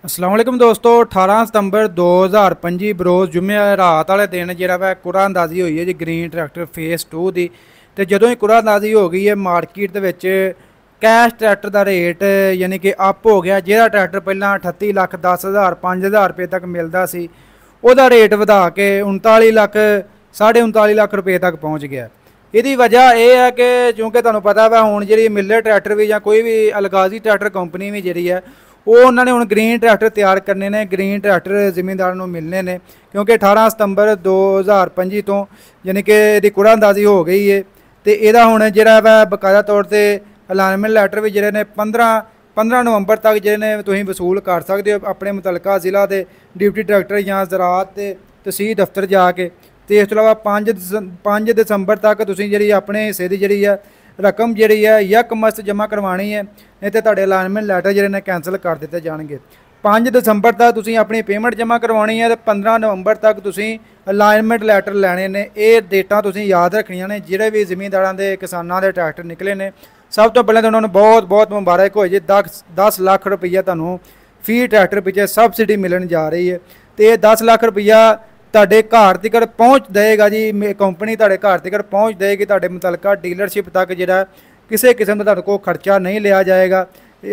अस्सलाम वालेकुम दोस्तों 18 ਸਤੰਬਰ 2025 ਬਰੋਜ਼ ਜੁਮੇ ਰਾਤ ਵਾਲੇ ਦਿਨ ਜਿਹੜਾ ਵਾ ਕੁਰਾਅੰਦਾਜ਼ੀ ਹੋਈ ਹੈ ਜੀ ਗ੍ਰੀਨ ਟਰੈਕਟਰ ਫੇਸ 2 ਦੀ। ਤੇ ਜਦੋਂ ਹੀ ਕੁਰਾਅੰਦਾਜ਼ੀ ਹੋ ਗਈ ਹੈ ਮਾਰਕੀਟ ਦੇ ਵਿੱਚ ਕੈਸ਼ ਟਰੈਕਟਰ ਦਾ ਰੇਟ ਯਾਨੀ ਕਿ ਅਪ ਹੋ ਗਿਆ। ਜਿਹੜਾ ਟਰੈਕਟਰ ਪਹਿਲਾਂ 38 ਲੱਖ 10,000 5,000 ਰੁਪਏ ਤੱਕ ਮਿਲਦਾ ਸੀ ਉਹਦਾ ਰੇਟ ਵਧਾ ਕੇ 39 ਲੱਖ 39.5 ਲੱਖ ਰੁਪਏ ਤੱਕ ਪਹੁੰਚ ਗਿਆ। ਇਹਦੀ ਵਜ੍ਹਾ ਇਹ ਹੈ ਕਿ ਕਿਉਂਕਿ ਤੁਹਾਨੂੰ ਪਤਾ ਵਾ ਹੁਣ ਜਿਹੜੀ ਮਿਲਰ ਟਰੈਕਟਰ ਵੀ ਜਾਂ ਕੋਈ ਵੀ ਅਲਗਾਜ਼ੀ ਟਰੈਕਟਰ ਕੰਪਨੀ ਵੀ ਜਿਹੜੀ ਹੈ ਉਹ ਉਹਨਾਂ ਨੇ ਹੁਣ ਗ੍ਰੀਨ ਟਰੈਕਟਰ ਤਿਆਰ ਕਰਨੇ ਨੇ। ਗ੍ਰੀਨ ਟਰੈਕਟਰ ਜ਼ਿਮੀਂਦਾਰਾਂ ਨੂੰ ਮਿਲਣੇ ਨੇ ਕਿਉਂਕਿ 18 ਸਤੰਬਰ 2025 ਤੋਂ ਯਾਨੀ ਕਿ ਇਹਦੀ ਕੁਰਾਅੰਦਾਜ਼ੀ ਹੋ ਗਈ ਹੈ। ਤੇ ਇਹਦਾ ਹੁਣ ਜਿਹੜਾ ਵਾ ਬਕਾਇਦਾ ਤੌਰ ਤੇ ਅਲਾਈਨਮੈਂਟ ਲੈਟਰ ਵੀ ਜਿਹੜੇ ਨੇ 15 ਨਵੰਬਰ ਤੱਕ ਜਿਹੜੇ ਨੇ ਤੁਸੀਂ ਵਸੂਲ ਕਰ ਸਕਦੇ ਹੋ ਆਪਣੇ ਮੁਤਲਕਾ ਜ਼ਿਲ੍ਹਾ ਦੇ ਡਿਪਟੀ ਡਾਇਰੈਕਟਰ ਜਾਂ ਜ਼ਰਾਅਤ ਤੇ ਤਹਿਸੀਲ ਦਫ਼ਤਰ ਜਾ ਕੇ। ਤੇ ਇਸ ਤੋਂ ਇਲਾਵਾ 5 ਦਸੰਬਰ ਤੱਕ ਤੁਸੀਂ ਜਿਹੜੀ ਆਪਣੇ ਹਿੱਸੇ ਦੀ ਜਿਹੜੀ ਹੈ ਰਕਮ ਜਿਹੜੀ ਹੈ ਯਕਮਸਤ ਜਮ੍ਹਾਂ ਕਰਵਾਉਣੀ ਹੈ, ਨਹੀਂ ਤਾਂ ਤੁਹਾਡੇ ਅਲਾਈਨਮੈਂਟ ਲੈਟਰ ਜਿਹੜੇ ਨੇ ਕੈਂਸਲ ਕਰ ਦਿੱਤੇ ਜਾਣਗੇ। 5 ਦਸੰਬਰ ਤੱਕ ਤੁਸੀਂ ਆਪਣੀ ਪੇਮੈਂਟ ਜਮ੍ਹਾਂ ਕਰਵਾਉਣੀ ਹੈ ਤੇ 15 ਨਵੰਬਰ ਤੱਕ ਤੁਸੀਂ ਅਲਾਈਨਮੈਂਟ ਲੈਟਰ ਲੈਣੇ ਨੇ। ਇਹ ਡੇਟਾਂ ਤੁਸੀਂ ਯਾਦ ਰੱਖਣੀਆਂ ਨੇ। ਜਿਹੜੇ ਵੀ ਜ਼ਿਮੀਂਦਾਰਾਂ ਦੇ ਕਿਸਾਨਾਂ ਦੇ ਟਰੈਕਟਰ ਨਿਕਲੇ ਨੇ ਸਭ ਤੋਂ ਪਹਿਲਾਂ ਤਾਂ ਉਹਨਾਂ ਨੂੰ ਬਹੁਤ ਬਹੁਤ ਮੁਬਾਰਕ ਹੋਏ ਜੀ। 10 ਲੱਖ ਰੁਪਈਆ ਤੁਹਾਨੂੰ ਫੀ ਟਰੈਕਟਰ ਪਿੱਛੇ ਸਬਸਿਡੀ ਮਿਲਣ ਜਾ ਰਹੀ ਹੈ। ਤੇ ਇਹ 10 ਲੱਖ ਰੁਪਈਆ ਤੁਹਾਡੇ ਘਰ ਤੱਕ ਪਹੁੰਚ ਦੇਗਾ ਜੀ। ਕੰਪਨੀ ਤੁਹਾਡੇ ਘਰ ਤੱਕ ਪਹੁੰਚ ਦੇਗੀ। ਤੁਹਾਡੇ ਮੁਤਲਕਾ ਡੀਲਰਸ਼ਿਪ ਤੱਕ ਜਿਹੜਾ ਕਿਸੇ ਕਿਸਮ ਦਾ ਤੁਹਾਡੇ ਕੋਲ ਖਰਚਾ ਨਹੀਂ ਲਿਆ ਜਾਏਗਾ।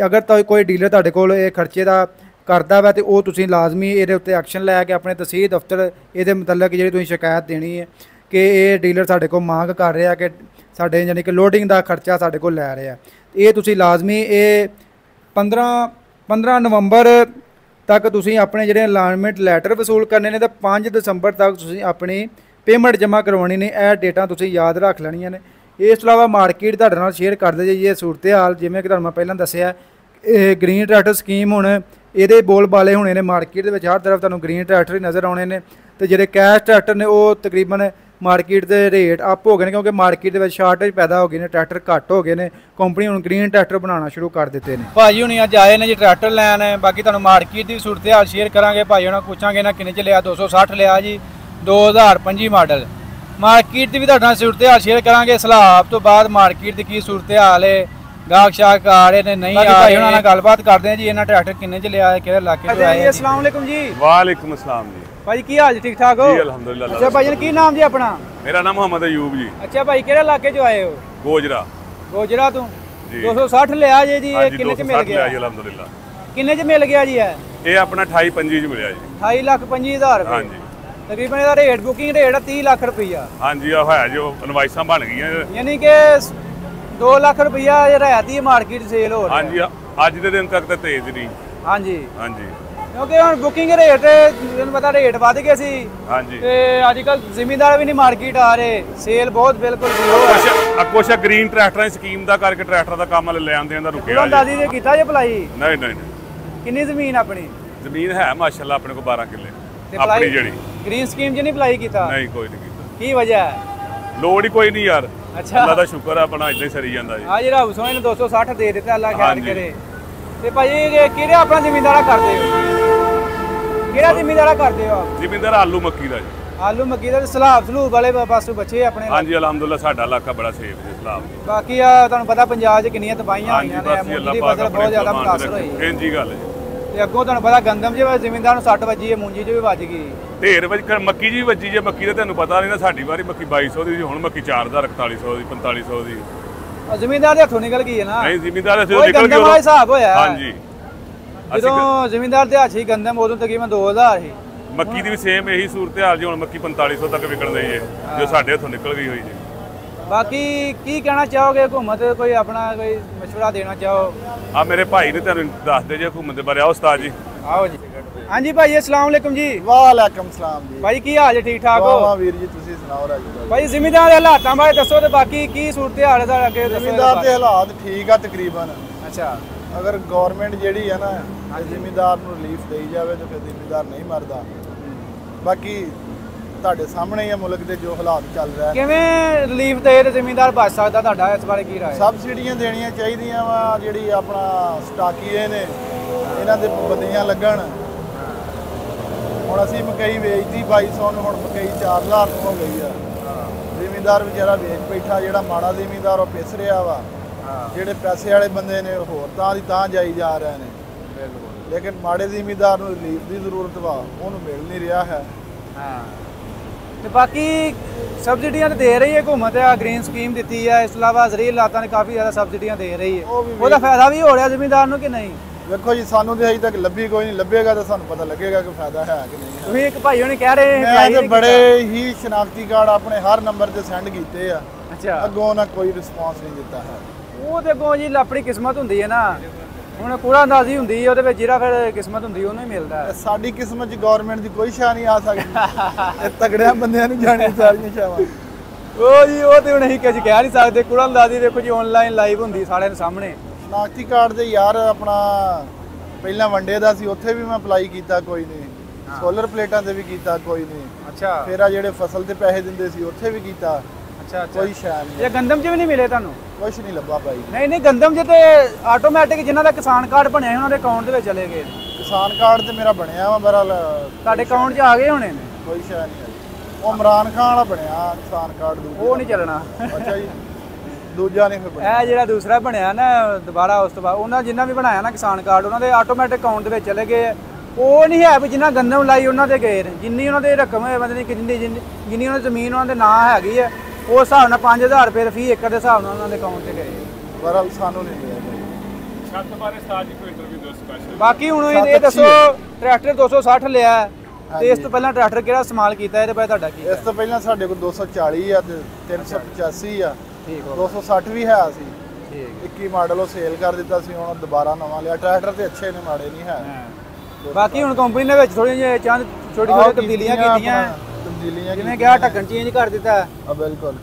ਅਗਰ ਕੋਈ ਡੀਲਰ ਤੁਹਾਡੇ ਕੋਲ ਇਹ ਖਰਚੇ ਦਾ ਕਰਦਾ ਵਾ ਤੇ ਉਹ ਤੁਸੀਂ ਲਾਜ਼ਮੀ ਇਹਦੇ ਉੱਤੇ ਐਕਸ਼ਨ ਲੈ ਕੇ ਆਪਣੇ ਤਹਿਸੀਲ ਦਫ਼ਤਰ ਇਹਦੇ ਮੁਤਲਕ ਜਿਹੜੀ ਤੁਸੀਂ ਸ਼ਿਕਾਇਤ ਦੇਣੀ ਹੈ ਕਿ ਇਹ ਡੀਲਰ ਸਾਡੇ ਕੋਲ ਮੰਗ ਕਰ ਰਿਹਾ ਕਿ ਸਾਡੇ ਯਾਨੀ ਕਿ ਲੋਡਿੰਗ ਦਾ ਖਰਚਾ ਸਾਡੇ ਕੋਲ ਲੈ ਰਿਹਾ। ਇਹ ਤੁਸੀਂ ਲਾਜ਼ਮੀ ਇਹ 15 ਨਵੰਬਰ ਤੱਕ ਤੁਸੀਂ ਆਪਣੇ ਜਿਹੜੇ ਅਲਾਈਨਮੈਂਟ ਲੈਟਰ ਵਸੂਲ ਕਰਨੇ ਨੇ ਤੇ 5 ਦਸੰਬਰ ਤੱਕ ਤੁਸੀਂ ਆਪਣੀ ਪੇਮੈਂਟ ਜਮ੍ਹਾਂ ਕਰਵਾਉਣੀ ਨੇ। ਇਹ ਡੇਟਾਂ ਤੁਸੀਂ ਯਾਦ ਰੱਖ ਲੈਣੀਆਂ ਨੇ। ਇਸ ਤੋਂ ਇਲਾਵਾ ਮਾਰਕੀਟ ਤੁਹਾਡੇ ਨਾਲ ਸ਼ੇਅਰ ਕਰਦੇ ਜੀ ਇਹ ਸੂਰਤ ਹਾਲ ਜਿਵੇਂ ਕਿ ਤੁਹਾਨੂੰ ਮੈਂ ਪਹਿਲਾਂ ਦੱਸਿਆ ਇਹ ਗ੍ਰੀਨ ਟਰੈਕਟਰ ਸਕੀਮ ਹੁਣ ਇਹਦੇ ਬੋਲ ਬਾਲੇ ਹੋਣੇ ਨੇ ਮਾਰਕੀਟ ਦੇ ਵਿੱਚ। ਹਰ ਤਰਫ ਤੁਹਾਨੂੰ ਗ੍ਰੀਨ ਟਰੈਕਟਰ ਹੀ ਨਜ਼ਰ ਆਉਣੇ ਨੇ। ਤੇ ਜਿਹੜੇ ਕੈਸ਼ ਟਰੈਕਟਰ ਨੇ ਉਹ ਤਕਰੀਬਨ ਮਾਰਕੀਟ ਦੇ ਰੇਟ ਅਪ ਹੋ ਗਏ ਨੇ ਕਿਉਂਕਿ ਮਾਰਕੀਟ ਦੇ ਵਿੱਚ ਸ਼ਾਰਟੇਜ ਪੈਦਾ ਹੋ ਗਈ ਨੇ, ਟਰੈਕਟਰ ਘੱਟ ਹੋ ਗਏ ਨੇ। ਕੰਪਨੀ ਹੁਣ ਗ੍ਰੀਨ ਟਰੈਕਟਰ ਬਣਾਉਣਾ ਸ਼ੁਰੂ ਕਰ ਦਿੱਤੇ ਨੇ। ਭਾਜੀ ਹੁਣੀ ਅੱਜ ਆਏ ਨੇ ਜੀ ਟਰੈਕਟਰ ਲੈਣ। ਬਾਕੀ ਤੁਹਾਨੂੰ ਮਾਰਕੀਟ ਦੀ ਸੂਰਤ ਹਾਲ ਸ਼ੇਅਰ ਕਰਾਂਗੇ। ਭਾਜੀ ਉਹਨਾਂ ਪੁੱਛਾਂਗੇ ਨਾ ਕਿੰਨੇ ਚ ਲਿਆ। 260 ਲਿਆ ਜੀ 2025 ਮਾਡਲ। ਮਾਰਕੀਟ ਦੀ ਵੀ ਤੁਹਾਡੇ ਨਾਲ ਸੂਰਤ ਹਾਲ ਸ਼ੇਅਰ ਕਰਾਂਗੇ। ਸਲਾਬ ਤੋਂ ਬਾਅਦ ਮਾਰਕੀਟ ਦੀ ਕੀ ਸੂਰਤ ਹਾਲ ਹੈ, ਗਾਹਕ ਸ਼ਾਹਕ ਆ ਰਹੇ ਨੇ ਨਹੀਂ ਆ ਰਹੇ, ਉਹਨਾਂ ਨਾਲ ਗੱਲਬਾਤ ਕਰਦੇ ਆ ਜੀ। ਇਹਨਾਂ ਟਰੈਕਟਰ ਕਿੰਨੇ ਚ ਲਿਆ, ਕਿਹੜੇ ਇਲਾਕੇ ਤੋਂ ਆਏ। अस्सलाम वालेकुम जी। वालेकुम अस्सलाम जी। ਭਾਜੀ ਕੀ ਹਾਲ ਜੀ, ਠੀਕ ਠਾਕ ਹੋ? जी अल्हम्दुलिल्लाह। ਅੱਛਾ ਭਾਜੀ ਕੀ ਨਾਮ ਜੀ ਆਪਣਾ? मेरा नाम मोहम्मद अयूब जी। ਅੱਛਾ ਭਾਈ ਕਿਹੜੇ ਇਲਾਕੇ ਚੋਂ ਆਏ ਹੋ? गोजरा ਗੋਜਰਾ ਤੋਂ। जी 260 ਲਿਆ ਜੀ ਇਹ हाँ जी, ਕਿੰਨੇ ਚ ਮਿਲ 260 ਗਿਆ? लिया जी अल्हम्दुलिल्लाह। ਕਿੰਨੇ ਚ ਮਿਲ ਗਿਆ ਜੀ ਇਹ? ये अपना 28-25 च मिलिया जी। 28,25,000 हाँ ਰੁਪਏ। जी ਤਕਰੀਬਨ ਇਹਦਾ ਰੇਟ ਬੁਕਿੰਗ ਰੇਟ 30 ਲੱਖ ਰੁਪਈਆ। हाँ जी है जो इनवाइसां बन गई हैं। ਯਾਨੀ ਕਿ 2 ਲੱਖ ਰੁਪਈਆ ਰਹਿਤੀ ਮਾਰਕੀਟ ਸੇਲ ਹੋ हाँ ਰਹੀ जी अज के दिन तक तो तेज नहीं। ਹਾਂਜੀ हाँ जी ਕਿਉਂਕਿ ਹੁਣ ਬੁਕਿੰਗ ਰੇਟ ਤੁਹਾਨੂੰ ਪਤਾ ਰੇਟ ਵੱਧ ਗਏ ਸੀ हाँ जी ਤੇ ਅੱਜ ਕੱਲ ਜ਼ਿਮੀਂਦਾਰ ਵੀ ਨਹੀਂ ਮਾਰਕੀਟ ਆ ਰਹੇ। ਸੇਲ ਬਹੁਤ ਬਿਲਕੁਲ ਜ਼ੀਰੋ ਹੈ। ਕੁਛ ਗ੍ਰੀਨ ਟਰੈਕਟਰਾਂ ਦੀ ਸਕੀਮ ਦਾ ਕਰਕੇ ਟਰੈਕਟਰ ਦਾ ਕੰਮ ਲੈ ਆਉਂਦੇ ਆਂ ਦਾ ਰੁਕਿਆ ਜੀ। ਦਾਦੀ ਦੇ ਕੀਤਾ ਜੇ ਭਲਾਈ? ਨਹੀਂ ਨਹੀਂ ਨਹੀਂ ਕਿੰਨੀ ਜ਼ਮੀਨ ਆਪਣੀ? ਜ਼ਮੀਨ ਹੈ ਮਾਸ਼ਾਅੱਲਾ ਆਪਣੇ ਕੋਲ 12 ਕਿੱਲੇ ਤੇ ਆਪਣੀ ਜਿਹੜੀ। ਗ੍ਰੀਨ ਸਕੀਮ 'ਚ ਨਹੀਂ ਅਪਲਾਈ ਕੀਤਾ? ਨਹੀਂ ਕੋਈ ਨਹੀਂ ਕੀਤਾ। ਕੀ ਵਜ੍ਹਾ ਹੈ? ਲੋੜ ਹੀ ਕੋਈ ਨਹੀਂ ਯਾਰ। ਅੱਛਾ ਅੱਲਾ ਦਾ ਸ਼ੁਕਰ ਹੈ ਆਪਣਾ ਇਦਾਂ ਹੀ ਸਰੀ ਜਾਂਦਾ ਜੀ। ਆ ਜਿਹੜਾ ਹੁਸੈਨ ਨੇ 260 ਦੇ ਦਿੱਤਾ ਅੱਲਾ ਖੈਰ ਹਾਂਜੀ। ਕਰੇ। ਤੇ ਭਾਈ ਇਹ ਕਿਹੜਾ ਆਪਣਾ ਜ਼ਿਮੀਂਦਾਰਾ ਕਰਦੇ ਹੋ? ਕਿਹੜਾ ਜ਼ਿਮੀਂਦਾਰਾ ਕਰਦੇ ਹੋ ਆਪ? ਜ਼ਿਮੀਂਦਾਰ ਆਲੂ ਮੱਕੀ ਦਾ ਜੀ। ਆਲੂ ਮੱਕੀ ਦਾ ਸਲਾਬ ਸਲੂਬ ਵਾਲੇ ਪਾਸੋਂ ਬੱਚੇ ਆਪਣੇ। ਹਾਂਜੀ ਅਲਹਮਦੁਲਿਲਾ ਸਾਡਾ ਇਲਾਕਾ ਬੜਾ ਸੇਫ ਹੈ ਇਸਲਾਮ। ਬਾਕੀ ਆ ਤੁਹਾਨੂੰ ਪਤਾ ਪੰਜਾਬ 'ਚ ਕਿੰਨੀਆਂ ਤਬਾਹੀਆਂ ਹੋਈਆਂ ਨੇ, ਮੂੰਗੀ ਦੀ ਫਸਲ ਬਹੁਤ ਜ਼ਿਆਦਾ ਮੁਤਾਸਰ ਹੋਈ ਹੈ। ਇੰਜੀ ਗੱਲ ਹੈ। ਤੇ ਅੱਗੋਂ ਤੁਹਾਨੂੰ ਪਤਾ ਗੰਦਮ 'ਚ ਜ਼ਿਮੀਂਦਾਰ ਨੂੰ 60 ਵੱਜੀ ਹੈ, ਮੂੰਜੀ 'ਚ ਵੀ ਵੱਜ ਗਈ। ਢੇਰ ਵਜ ਮੱਕੀ ਜੀ ਵੱਜੀ ਜੇ। ਮੱਕੀ ਦਾ ਤੁਹਾਨੂੰ ਪਤਾ ਨਹੀਂ ਨਾ, ਸਾਡੀ ਵਾਰੀ ਮੱਕੀ 2200 ਦੀ ਸੀ, ਹੁਣ ਮੱਕੀ 4000 4100 ਦੀ 4500 ਦੀ। ਜ਼ਿਮੀਂਦਾਰ ਦੇ ਹੱਥੋਂ ਨਿਕਲ ਗਈ ਹੈ ਨਾ। ਨਹੀਂ ਜ਼ਿਮੀਂਦਾਰ ਅਸੀਂ ਕੋਈ ਨਿਕਲ ਗੰਦਮ ਵਾਲਾ ਗਏ। ਹਿਸਾਬ ਹੋਇਆ। ਹਾਂਜੀ ਜਦੋਂ ਜ਼ਿਮੀਂਦਾਰ ਦੇ ਹੱਥ 'ਚ ਗੰਦਮ ਉਦੋਂ ਤਕਰੀਬਨ 2000 ਸੀ। ਮੱਕੀ ਦੀ ਵੀ ਸੇਮ ਇਹੀ ਸੂਰਤ ਹਾਲ ਜੀ। ਹੁਣ ਮੱਕੀ 4500 ਤੱਕ ਵਿਕਣ ਦਈ ਹੈ ਜੋ ਸਾਡੇ ਹੱਥੋਂ ਨਿਕਲ ਗਈ ਹੋਈ ਜੀ। ਬਾਕੀ ਕੀ ਕਹਿਣਾ ਚਾਹੋਗੇ ਹੁਕੂਮਤ ਕੋਈ ਆਪਣਾ ਕੋਈ ਮਸ਼ਵਰਾ ਦੇਣਾ ਚਾਹੋ? ਆ ਮੇਰੇ ਭਾਈ ਨੇ ਤੁਹਾਨੂੰ ਦੱਸ ਦੇ ਜੇ ਹੁਕੂਮਤ ਦੇ ਬਾਰੇ। ਆਓ ਉਸਤਾਦ ਜੀ। ਆਓ ਜੀ। ਹਾਂਜੀ ਭਾਈ अस्सलाम वालेकुम जी। ਵਾਲੇਕਮ ਸਲਾਮ ਜੀ। ਭਾਈ ਕੀ ਹਾਲ ਹੈ, ਠੀਕ ਠਾਕ ਹੋ? ਵਾਹ ਵੀਰ ਜੀ ਤੁਸੀਂ ਸੁਣਾਓ ਰਾਜੀ। ਭਾਈ ਜ਼ਿਮੀਂਦਾਰ ਦੇ ਹਾਲਾਤਾਂ ਬਾਰੇ ਦੱਸੋ ਤੇ ਬਾਕੀ ਕੀ ਸੂਰਤ ਹਾਲ ਹੈ ਤੁਹਾਡੇ ਅੱਗੇ ਦੱਸੋ। ਜ਼ਿਮੀਂਦਾਰ ਦੇ ਹਾਲਾਤ ਠੀਕ ਆ ਤਕਰੀਬਨ। ਅੱਛਾ ਅਗਰ ਗਵਰਨਮੈਂਟ ਜਿਹੜੀ ਹੈ ਨਾ ਜ਼ਿਮੀਂਦਾਰ ਨੂੰ ਰਿਲੀਫ ਦੇਈ ਜਾਵੇ ਤਾਂ ਫਿਰ ਜ਼ਿਮੀਂਦਾਰ ਨਹੀਂ ਮਰਦਾ। ਬਾਕੀ ਤੁਹਾਡੇ ਸਾਹਮਣੇ ਹੀ ਆ ਮੁਲਕ ਦੇ ਜੋ ਹਾਲਾਤ ਚੱਲ ਰਿਹਾ। ਕਿਵੇਂ ਰਿਲੀਫ ਦੇ ਤੇ ਜ਼ਿਮੀਂਦਾਰ ਬਚ ਸਕਦਾ, ਤੁਹਾਡਾ ਇਸ ਬਾਰੇ ਕੀ ਰਾਏ? ਸਬਸਿਡੀਆਂ ਦੇਣੀਆਂ ਚਾਹੀਦੀਆਂ ਵਾ। ਜਿਹੜੀ ਆਪਣਾ ਸਟਾਕੀਏ ਨੇ ਇਹਨਾਂ ਦੇ ਪਾਬੰਦੀਆਂ ਲੱਗਣ। ਹੁਣ ਅਸੀਂ ਮਕਈ ਵੇਚਦੀ 2200 ਨੂੰ, ਹੁਣ ਮਕਈ 4000 ਨੂੰ ਹੋ ਗਈ ਆ। ਜ਼ਿਮੀਂਦਾਰ ਵਿਚਾਰਾ ਵੇਚ ਬੈਠਾ। ਜਿਹੜਾ ਮਾੜਾ ਜ਼ਿਮੀਂਦਾਰ ਉਹ ਪਿਸ ਰਿਹਾ ਵਾ। ਜਿਹੜੇ ਪੈਸੇ ਵਾਲੇ ਬੰਦੇ ਨੇ ਹੋਰ ਤਾਂ ਦੀ ਤਾਂ ਜਾਈ ਜਾ ਰਹੇ ਨੇ। ਲੇਕਿਨ ਮਾੜੇ ਜ਼ਿਮੀਂਦਾਰ ਨੂੰ ਰਿਲੀਫ ਦੀ ਜ਼ਰੂਰਤ ਵਾ, ਉਹਨੂੰ ਮਿਲ ਨਹੀਂ ਰਿਹਾ ਹੈ। ਹਾਂ ਤੇ ਬਾਕੀ ਸਬਸਿਡੀਆਂ ਤਾਂ ਦੇ ਰਹੀ ਹੈ ਹੁਕੂਮਤ, ਆ ਗ੍ਰੀਨ ਸਕੀਮ ਦਿੱਤੀ ਹੈ, ਇਸ ਤੋਂ ਇਲਾਵਾ ਜ਼ਰੀਲ ਲਾਤਾਂ ਨੇ ਕਾਫੀ ਜ਼ਿਆਦਾ ਸਬਸਿਡੀਆਂ ਦੇ ਰਹੀ ਹੈ, ਉਹਦਾ ਫਾਇਦਾ ਵੀ ਹੋ ਰਿਹਾ ਜ਼ਿਮੀਂਦਾਰ ਨੂੰ ਕਿ ਨਹੀਂ? ਵੇਖੋ ਜੀ ਸਾਨੂੰ ਤੇ ਅਜੇ ਤੱਕ ਲੱਭੀ ਕੋਈ ਨਹੀਂ, ਲੱਭੇਗਾ ਤਾਂ ਸਾਨੂੰ ਪਤਾ ਲੱਗੇਗਾ ਕਿ ਫਾਇਦਾ ਹੈ ਕਿ ਨਹੀਂ ਹੈ। ਤੁਸੀਂ ਇੱਕ ਭਾਈ ਉਹਨੇ ਕਹਿ ਰਹੇ ਮੈਂ ਤੇ ਬੜੇ ਹੀ ਸ਼ਨਾਖਤੀ ਕਾਰਡ ਆਪਣੇ ਹਰ ਨੰਬਰ ਤੇ ਸੈਂਡ ਕੀਤੇ ਆ, ਅੱਛਾ ਅੱਗੋਂ ਨਾ ਕੋਈ ਰਿਸਪੌਂਸ ਨਹੀਂ ਦਿੱਤਾ ਹੈ। ਉਹ ਤੇ ਅੱਗੋਂ ਜੀ ਆਪਣੀ ਕਿਸਮਤ ਹੁੰਦੀ ਹੈ ਨਾ, ਹੁਣ ਕੂੜਾ ਅੰਦਾਜ਼ੀ ਹੁੰਦੀ ਹੈ, ਉਹਦੇ ਵਿੱਚ ਜਿਹੜਾ ਫਿਰ ਕਿਸਮਤ ਹੁੰਦੀ ਉਹਨੂੰ ਹੀ ਮਿਲਦਾ ਹੈ। ਸਾਡੀ ਕਿਸਮਤ 'ਚ ਗਵਰਨਮੈਂਟ ਦੀ ਕੋਈ ਸ਼ਾਹ ਨਹੀਂ ਆ ਸਕਦੀ, ਇਹ ਤਗੜਿਆਂ ਬੰਦਿਆਂ ਨੂੰ ਜਾਣੀ ਸਾਰੀਆਂ ਸ਼ਾਵਾਂ। ਉਹ ਜੀ ਉਹ ਤੇ ਹੁਣ ਅਸੀਂ ਕੁਝ ਕਹਿ ਨਹੀਂ ਸਕਦੇ, ਕੂੜਾ ਅੰਦਾਜ਼ੀ ਵੇਖੋ ਜੀ ਆਨਲਾਈਨ ਲਾਈਵ ਹੁੰਦੀ ਸਾਰਿਆਂ ਦੇ ਸਾਹਮਣੇ। ਸ਼ਨਾਖਤੀ ਕਾਰਡ ਤੇ ਯਾਰ ਆਪਣਾ ਪਹਿਲਾਂ ਵੰਡੇ ਦਾ ਸੀ, ਉੱਥੇ ਵੀ ਮੈਂ ਅਪਲਾਈ ਕੀਤਾ ਕੋਈ ਨਹੀਂ, ਸੋਲਰ ਪਲੇਟਾਂ ਤੇ ਵੀ ਕੀਤਾ ਕੋਈ ਨਹੀਂ, ਅੱਛਾ ਫਿਰ ਆ ਜਿਹੜੇ ਫਸਲ ਤੇ ਪੈਸੇ ਦਿੰਦੇ ਸੀ ਉੱਥੇ ਵੀ ਕੀਤਾ, ਅੱਛਾ ਕੋਈ ਸ਼ਾਇ ਨਹੀਂ, ਇਹ ਗੰਦਮ 'ਚ ਵੀ ਨਹੀਂ ਮਿਲੇ ਤੁਹਾਨੂੰ? ਕੁਛ ਨਹੀਂ ਲੱਭਾ ਭਾਈ। ਨਹੀਂ ਨਹੀਂ ਗੰਦਮ 'ਚ ਤੇ ਆਟੋਮੈਟਿਕ ਜਿਨ੍ਹਾਂ ਦਾ ਕਿਸਾਨ ਕਾਰਡ ਬਣਿਆ ਸੀ ਉਹਨਾਂ ਦੇ ਅਕਾਊਂਟ ਦੇ ਵਿੱਚ ਚਲੇ ਗਏ। ਕਿਸਾਨ ਕਾਰਡ ਤੇ ਮੇਰਾ ਬਣਿਆ ਵਾ, ਮੇਰਾ ਤੁਹਾਡੇ ਅਕਾਊਂਟ 'ਚ ਆ ਗਏ ਹੋਣੇ ਨੇ? ਕੋਈ ਸ਼ਾਇ ਨਹੀਂ ਆਈ। ਉਹ ਇਮਰਾਨ ਖਾਨ ਵਾਲਾ ਬਣਿਆ ਕਿਸਾਨ ਕਾਰਡ, ਉਹ ਨਹੀਂ ਚੱਲਣਾ। ਅੱਛਾ ਜੀ, ਦੂਜਾ ਨਹੀਂ ਫਿਰ ਬਣਿਆ। ਇਹ ਜਿਹੜਾ ਦੂਸਰਾ ਬਣਿਆ ਨਾ ਦੁਬਾਰਾ ਉਸ ਤੋਂ ਬਾਅਦ ਉਹਨਾਂ ਜਿਨ੍ਹਾਂ ਵੀ ਬਣਾਇਆ ਨਾ ਕਿਸਾਨ ਕਾਰਡ, ਉਹਨਾਂ ਦੇ ਆਟੋਮੈਟਿਕ ਅਕਾਊਂਟ ਦੇ ਵਿੱਚ ਚਲੇ ਗਏ। ਉਹ ਨਹੀਂ ਹੈ ਵੀ ਜਿਨ੍ਹਾਂ ਗੰਦਮ ਲਾਈ ਉਹਨਾਂ ਦੇ ਗਏ ਨੇ, ਜਿੰਨੀ ਉਹਨਾਂ ਦੇ ਰਕਮ ਹੈ ਮਤਲਬ ਜਿੰਨੀ ਉਹਨਾਂ ਦੀ ਜ਼ਮੀਨ ਉਹਨਾਂ ਦੇ ਨਾਂ ਹੈਗੀ ਹੈ, ਉਸ ਹਿਸਾਬ ਨਾਲ 5000 ਰੁਪਏ ਫੀ ਏਕੜ ਦੇ ਹਿਸਾਬ ਨਾਲ ਉਹਨਾਂ ਦੇ ਅਕਾਊਂਟ 'ਤੇ ਗਏ। ਪਰ ਸਾਨੂੰ ਨਹੀਂ ਮਿਲਿਆ ਭਾਈ। ਛੱਤ ਬਾਰੇ ਉਸਤਾਦ ਜੀ ਕੋਈ ਇੰਟਰਵਿਊ ਦਿਓ ਸਪੈਸ਼ਲ। ਬਾਕੀ ਹੁਣ ਇਹ ਦੱਸੋ ਟਰੈਕਟਰ 260 ਲਿਆ ਤੇ ਇਸ ਤੋਂ ਪਹਿਲਾਂ ਟਰੈਕਟਰ ਕਿਹੜਾ ਇਸਤੇਮਾਲ ਕੀਤਾ, ਇਹਦੇ ਬਾਰੇ ਤੁਹਾਡਾ ਕੀ? ਇਸ ਤੋਂ ਪਹਿਲਾਂ ਸਾਡੇ ਕੋਲ 240 ਆ ਤੇ 385 ਆ, ਠੀਕ ਹੋ 260 ਵੀ ਹੈ ਸੀ, ਠੀਕ 21 ਮਾਡਲ ਉਹ ਸੇਲ ਕਰ ਦਿੱਤਾ ਸੀ, ਹੁਣ ਦੁਬਾਰਾ ਨਵਾਂ ਲਿਆ। ਟਰੈਕਟਰ ਤੇ ਅੱਛੇ ਨੇ, ਮਾੜੇ ਨਹੀਂ ਹੈ। ਬਾਕੀ ਹੁਣ ਕੰਪਨੀ ਨੇ ਵਿੱਚ ਥੋੜੀਆਂ ਜਿਹੀਆਂ ਚੰਦ ਛੋਟੀ ਛੋਟੀ ਤਬਦੀਲੀਆਂ ਕੀਤੀਆਂ, ਤਬਦੀਲੀਆਂ ਜਿਵੇਂ ਕਿਹਾ ਢੱਕਣ ਚੇਂਜ ਕਰ ਦਿੱਤਾ। ਆ ਬਿਲਕੁਲ,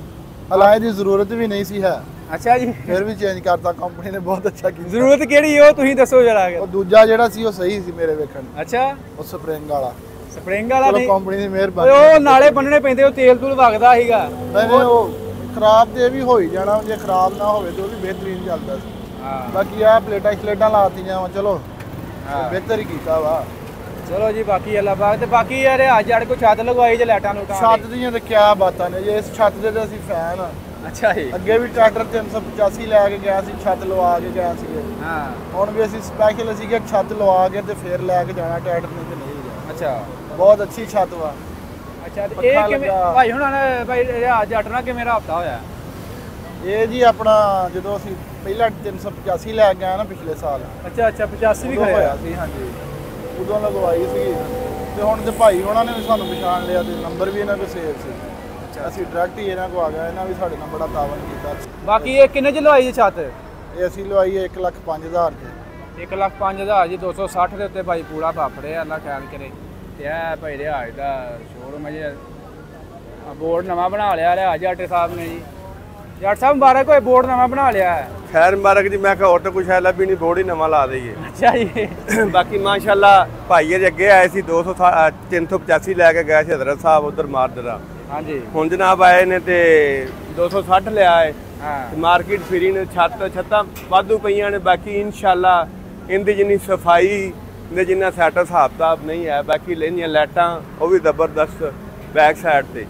ਹਲਾਏ ਦੀ ਜ਼ਰੂਰਤ ਵੀ ਨਹੀਂ ਸੀ ਹੈ, ਅੱਛਾ ਜੀ, ਫਿਰ ਵੀ ਚੇਂਜ ਕਰਤਾ ਕੰਪਨੀ ਨੇ, ਬਹੁਤ ਅੱਛਾ ਕੀਤਾ। ਜ਼ਰੂਰਤ ਕਿਹੜੀ ਉਹ ਤੁਸੀਂ ਦੱਸੋ ਜਰਾ। ਉਹ ਦੂਜਾ ਜਿਹੜਾ ਸੀ ਉਹ ਸਹੀ ਸੀ ਮੇਰੇ ਵੇਖਣ, ਅੱਛਾ ਉਹ ਸਪਰਿੰਗ ਵਾਲਾ, ਸਪਰਿੰਗ ਵਾਲਾ ਨਹੀਂ, ਕੰਪਨੀ ਦੀ ਮਿਹਰਬਾਨੀ। ਉਹ ਨਾਲੇ ਬੰਨਣੇ ਪੈਂਦੇ, ਉਹ ਤੇਲ ਤੂਲ ਵਗਦਾ ਸੀਗਾ। ਨਹੀਂ ਉਹ ਖਰਾਬ ਤੇ ਵੀ ਹੋ ਹੀ ਜਾਣਾ, ਜੇ ਖਰਾਬ ਨਾ ਹੋਵੇ ਤੇ ਉਹ ਵੀ ਬਿਹਤਰੀਨ ਚੱਲਦਾ ਸੀ। ਬਾਕੀ ਆ ਪਲੇਟਾਂ ਸਲੇਟਾਂ ਲਾਤੀਆਂ ਵਾ, ਚਲੋ ਬਿਹਤਰ ਹੀ ਕੀਤਾ ਵਾ। ਚਲੋ ਜੀ ਬਾਕੀ ਅੱਲਾ ਬਾਗ ਤੇ ਬਾਕੀ ਯਾਰ ਅੱਜ ਜੜ ਕੋ ਛੱਤ ਲਗਵਾਈ ਜੇ ਲਾਈਟਾਂ ਲੂਟਾਂ ਛੱਤ ਦੀਆਂ ਤੇ ਕਿਆ ਬਾਤਾਂ ਨੇ, ਜੇ ਇਸ ਛੱਤ ਦੇ ਤੇ ਅਸੀਂ ਫੈਨ ਆ। ਅੱਛਾ ਜੀ, ਅੱਗੇ ਵੀ ਟਰੈਕਟਰ 385 ਲੈ ਕੇ ਗਿਆ ਸੀ, ਛੱਤ ਲਵਾ ਕੇ ਗਿਆ ਸੀ। ਹਾਂ ਹੁਣ ਵੀ ਅਸੀਂ ਸਪੈਸ਼ਲ ਅਸੀਂ ਕਿ ਛੱਤ ਲਵਾ ਕੇ ਤੇ ਫਿਰ ਲੈ ਕੇ ਜਾਣਾ ਟਰੈਕਟਰ, ਨਹੀਂ ਤੇ ਨਹੀਂ ਗਿਆ। ਅੱਛਾ ਬਹੁਤ ਅੱਛੀ ਛੱਤ ਵਾ। ਅੱਛਾ ਤੇ ਇਹ ਕਿਵੇਂ ਭਾਈ ਹੁਣ ਭਾਈ ਅੱਜ ਜੱਟ ਨਾਲ ਕਿਵੇਂ ਰਾਬਤਾ ਹੋਇਆ? ਇਹ ਜੀ ਆਪਣਾ ਜਦੋਂ ਅਸੀਂ ਪਹਿਲਾਂ 385 ਲੈ ਕੇ ਆਏ ਨਾ ਪਿਛਲੇ ਸਾਲ, ਅੱਛਾ 85 ਵੀ ਹੋਇਆ ਸੀ, ਹਾਂਜੀ ਉਦੋਂ ਲਗਵਾਈ ਸੀ। ਤੇ ਹੁਣ ਤੇ ਭਾਈ ਉਹਨਾਂ ਨੇ ਵੀ ਸਾਨੂੰ ਪਛਾਣ ਲਿਆ ਤੇ ਨੰਬਰ ਵੀ ਇਹਨਾਂ ਕੋਲ ਸੇਵ ਸੀ। ਅਸੀਂ ਡਾਇਰੈਕਟ ਹੀ ਇਹਨਾਂ ਕੋ ਆ ਗਏ, ਇਹਨਾਂ ਵੀ ਸਾਡੇ ਨਾਲ ਬੜਾ ਤਾਵਨ ਕੀਤਾ। ਬਾਕੀ ਇਹ ਕਿੰਨੇ ਚ ਲਵਾਈ ਜੀ ਛੱਤ? ਇਹ ਅਸੀਂ ਲਵਾਈ 1,05,000 ਤੇ 1,05,000 ਜੀ 260 ਦੇ ਉੱਤੇ ਭਾਈ ਪੂਰਾ ਵਾਪਰੇ, ਅੱਲਾ ਖਿਆਲ ਕਰੇ। ਤੇ ਇਹ ਭਾਈ ਰਿਹਾਜ ਦਾ ਸ਼ੋਰੂਮ ਹੈ ਜੀ, ਬੋਰਡ ਨਵਾਂ ਬਣਾ ਲਿਆ ਰਿਹਾਜ ਜੱਟ ਸਾਹਿਬ ਨੇ ਜੀ। ਜੱਟ ਸਾਹਿਬ ਮੁਬਾਰਕ ਹੋਏ, ਬੋਰਡ ਨਵਾਂ ਬਣਾ ਲਿਆ ਹੈ। ਖੈਰ ਮੁਬਾਰਕ ਜੀ, ਮੈਂ ਕਿਹਾ ਆਟੋ ਕੁਛ ਹੈ ਲੱਭੀ ਨਹੀਂ, ਬੋਰਡ ਹੀ ਨਵਾਂ ਲਾ ਦਈਏ। ਅੱਛਾ ਜੀ, ਬਾਕੀ ਮਾਸ਼ਾਅੱਲਾ ਭਾਈ ਇਹਦੇ ਅੱਗੇ ਆਏ ਸੀ 385 ਲੈ ਕੇ ਗਏ ਸੀ ਹਜ਼ਰਤ ਸਾਹਿਬ ਉਧਰ ਮਾਰਦਰਾ। ਹਾਂਜੀ ਹੁਣ ਜਨਾਬ ਆਏ ਨੇ ਤੇ 260 ਲਿਆ ਹੈ। ਹਾਂ ਮਾਰਕੀਟ ਫਿਰੀ ਨੇ, ਛੱਤਾਂ ਵਾਧੂ ਪਈਆਂ ਨੇ। ਬਾਕੀ ਇਨਸ਼ਾਅੱਲਾ ਇਹਦੀ ਜਿੰਨੀ ਸਫਾਈ ਦੇ ਜਿੰਨਾ ਸੈਟ ਹਿਸਾਬ ਕਿਤਾਬ ਨਹੀਂ ਹੈ। ਬਾਕੀ ਲੈਣੀਆਂ ਲਾਈਟਾਂ ਉਹ ਵੀ ਜ਼ਬਰਦਸਤ ਬੈਕ ਸਾਈਡ ਤੇ।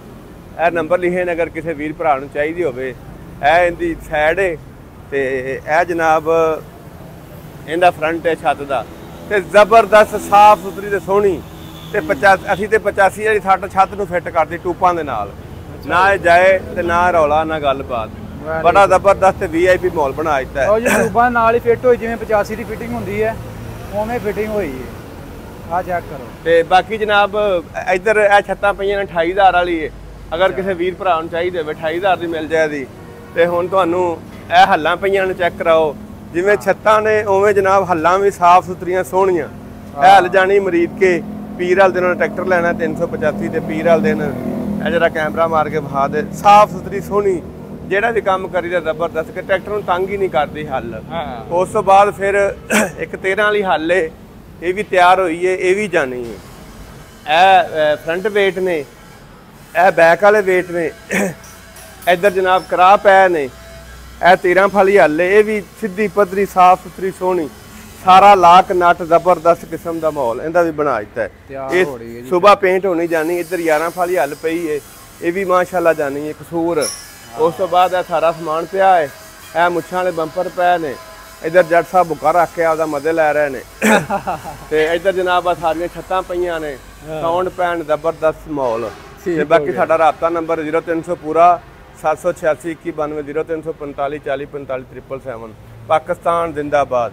ਇਹ ਨੰਬਰ ਲਿਖੇ ਨੇ ਅਗਰ ਕਿਸੇ ਵੀਰ ਭਰਾ ਨੂੰ ਚਾਹੀਦੀ ਹੋਵੇ। ਇਹ ਇਹਦੀ ਸਾਈਡ ਹੈ ਤੇ ਇਹ ਜਨਾਬ ਇਹਦਾ ਫਰੰਟ ਹੈ ਛੱਤ ਦਾ, ਤੇ ਜ਼ਬਰਦਸਤ ਸਾਫ ਸੁਥਰੀ ਤੇ ਸੋਹਣੀ। ਤੇ 85 ਤੇ 85 ਵਾਲੀ ਛੱਤ ਨੂੰ ਫਿੱਟ ਕਰਦੀ ਟੂਪਾਂ ਦੇ ਨਾਲ, ਨਾ ਇਹ ਜਾਏ ਤੇ ਨਾ ਰੌਲਾ ਨਾ ਗੱਲਬਾਤ। ਬੜਾ ਜ਼ਬਰਦਸਤ VIP ਮਾਹੌਲ ਬਣਾ ਦਿੱਤਾ ਹੈ। ਉਹ ਜੀ ਟੂਬਾਂ ਨਾਲ ਹੀ ਫਿੱਟ ਹੋਈ, ਜਿਵੇਂ 85 ਦੀ ਫਿਟਿੰਗ ਹੁੰਦੀ ਹੈ ਉਵੇਂ ਫਿਟਿੰਗ ਹੋਈ ਹੈ। ਆ ਚੈੱਕ ਕਰੋ। ਤੇ ਬਾਕੀ ਜਨਾਬ ਇੱਧਰ ਇਹ ਛੱਤਾਂ ਪਈਆਂ ਨੇ 28,000 ਵਾਲੀ ਹੈ। ਅਗਰ ਕਿਸੇ ਵੀਰ ਭਰਾ ਨੂੰ ਚਾਹੀਦੀ ਹੋਵੇ 28,000 ਦੀ ਮਿਲ ਜਾਏਗੀ। ਤੇ ਹੁਣ ਤੁਹਾਨੂੰ ਇਹ ਹੱਲਾਂ ਪਈਆਂ ਨੇ, ਚੈੱਕ ਕਰਾਓ। ਜਿਵੇਂ ਛੱਤਾਂ ਨੇ ਉਵੇਂ ਜਨਾਬ ਹੱਲਾਂ ਵੀ ਸਾਫ ਸੁਥਰੀਆਂ ਸੋਹਣੀਆਂ। ਇਹ ਹੱਲ ਜਾਣੀ ਮਰੀਦ ਕੇ ਪੀਰ ਵਾਲੇ ਦਿਨ ਟਰੈਕਟਰ ਲੈਣਾ 385 ਤੇ ਪੀਰ ਵਾਲੇ ਦਿਨ ਇਹ ਜਿਹੜਾ ਕੈਮਰਾ ਮਾਰ ਕੇ ਵਿਖਾ ਦੇ, ਸਾਫ ਸੁਥਰੀ ਸੋਹਣੀ। ਜਿਹੜਾ ਵੀ ਕੰਮ ਕਰੀਦਾ ਜ਼ਬਰਦਸਤ, ਕਿ ਟਰੈਕਟਰ ਨੂੰ ਤੰਗ ਹੀ ਨਹੀਂ ਕਰਦੀ ਹੱਲ। ਉਸ ਤੋਂ ਬਾਅਦ ਫਿਰ ਇੱਕ 13 ਵਾਲੀ ਹੱਲ ਏ, ਇਹ ਵੀ ਤਿਆਰ ਹੋਈ ਏ, ਇਹ ਵੀ ਜਾਣੀ ਹੈ। ਇਹ ਫਰੰਟ ਵੇਟ ਨੇ, ਇਹ ਬੈਕ ਵਾਲੇ ਵੇਟ ਨੇ। ਇੱਧਰ ਜਨਾਬ ਕਰਾ ਪੈ ਨੇ। ਇਹ 13 ਵਾਲੀ ਹੱਲ ਏ, ਇਹ ਵੀ ਸਿੱਧੀ ਪੱਧਰੀ ਸਾਫ ਸੁਥਰੀ ਸੋਹਣੀ। ਸਾਰਾ ਲਾਕ ਨਟ ਜ਼ਬਰਦਸਤ ਕਿਸਮ ਦਾ ਮਾਹੌਲ ਇਹਦਾ ਵੀ ਬਣਾ ਦਿੱਤਾ ਹੈ। ਇਹ ਸੁਬਾ ਪੇਂਟ ਹੋਣੀ ਜਾਣੀ। ਇੱਧਰ 11 ਵਾਲੀ ਹੱਲ ਪਈ ਏ, ਇਹ ਵੀ ਮਾਸ਼ਾਅੱਲਾ ਜਾਣੀ ਹੈ ਕਸੂਰ। ਉਸ ਤੋਂ ਬਾਅਦ ਇਹ ਸਾਰਾ ਸਮਾਨ ਪਿਆ ਹੈ। ਇਹ ਮੁੱਛਾਂ ਵਾਲੇ ਬੰਪਰ ਪਏ ਨੇ। ਇੱਧਰ ਜੱਟ ਸਾਹਿਬ ਬੁੱਕਾ ਰੱਖ ਕੇ ਆਪਦਾ ਮਜ਼ੇ ਲੈ ਰਹੇ ਨੇ ਤੇ ਇੱਧਰ ਜਨਾਬ ਆ ਸਾਰੀਆਂ ਛੱਤਾਂ ਪਈਆਂ ਨੇ ਸਾਊਂਡ ਪੈਣ ਜ਼ਬਰਦਸਤ ਮਾਹੌਲ ਤੇ ਬਾਕੀ ਸਾਡਾ ਰਾਬਤਾ ਨੰਬਰ 0300 ਪੂਰਾ 786 2192 0345 40 45 777 ਪਾਕਿਸਤਾਨ ਜ਼ਿੰਦਾਬਾਦ।